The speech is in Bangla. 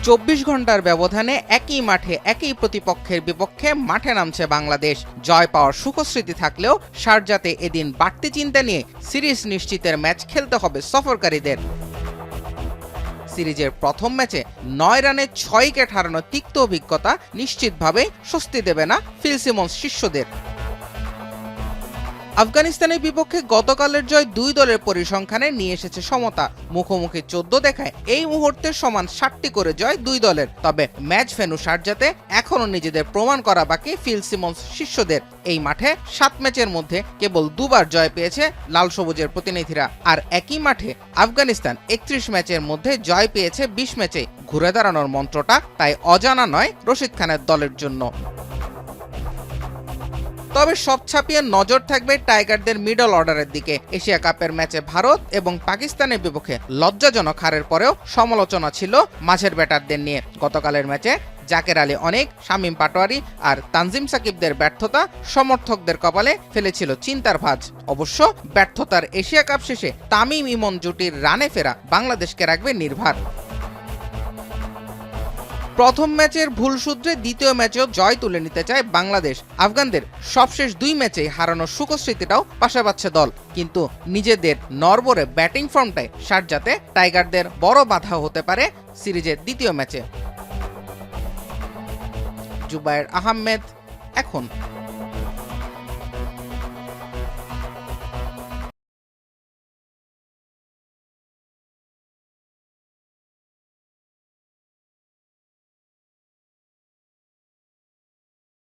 24 ঘন্টার ব্যবধানে একই মাঠে একই প্রতিপক্ষের বিপক্ষে মাঠে নামছে বাংলাদেশ। জয় পাওয়ার সুখস্মৃতি থাকলেও শারজাতে এদিন বাড়তি চিন্তা নিয়ে সিরিজ নিশ্চিতের ম্যাচ খেলতে হবে সফরকারীদের। সিরিজের প্রথম ম্যাচে 9 রানে 6 উইকেট হারানোর তিক্ত অভিজ্ঞতা নিশ্চিতভাবে স্বস্তি দেবে না ফিল সিমন্স শিষ্যদের। আফগানিস্তানের বিপক্ষে গতকালের জয় দুই দলের পরিসংখ্যানে নিয়ে এসেছে সমতা। মুখোমুখি 14 দেখায় এই মুহূর্তে সমান 60টি করে জয় দুই দলের। তবে ম্যাচ ভেন্যু শারজাতে এখনও নিজেদের প্রমাণ করা বাকি ফিল সিমন্স শিষ্যদের। এই মাঠে 7 ম্যাচের মধ্যে কেবল দুবার জয় পেয়েছে লাল সবুজের প্রতিনিধিরা। আর একই মাঠে আফগানিস্তান 31 ম্যাচের মধ্যে জয় পেয়েছে 20 ম্যাচে। ঘুরে দাঁড়ানোর মন্ত্রটা তাই অজানা নয় রশিদ খানের দলের জন্য। তবে সব ছাপিয়ে নজর থাকবে টাইগারদের মিডল অর্ডারের দিকে। এশিয়া কাপের ম্যাচে ভারত এবং পাকিস্তানের বিপক্ষে লজ্জাজনক হারের পরেও সমালোচনা ছিল মাঝের ব্যাটারদের নিয়ে। গতকালের ম্যাচে জাকের আলী অনেক, শামীম পাটোয়ারি আর তানজিম সাকিবদের ব্যর্থতা সমর্থকদের কপালে ফেলেছিল চিন্তার ভাঁজ। অবশ্য ব্যর্থতার এশিয়া কাপ শেষে তামিম ইমন জুটির রানে ফেরা বাংলাদেশকে রাখবে নির্ভার। প্রথম ম্যাচের ভুল সূত্রে দ্বিতীয় ম্যাচেও জয় তুলে নিতে চায় বাংলাদেশ। আফগানদের সবশেষ 2 ম্যাচেই হারানোর সুখস্মৃতিটাও পাশে পাচ্ছে দল। কিন্তু নিজেদের নড়বড়ে ব্যাটিং ফর্মটাই শারজাতে টাইগারদের বড় বাধা হতে পারে সিরিজের দ্বিতীয় ম্যাচে। জুবায়ের আহমেদ, এখন।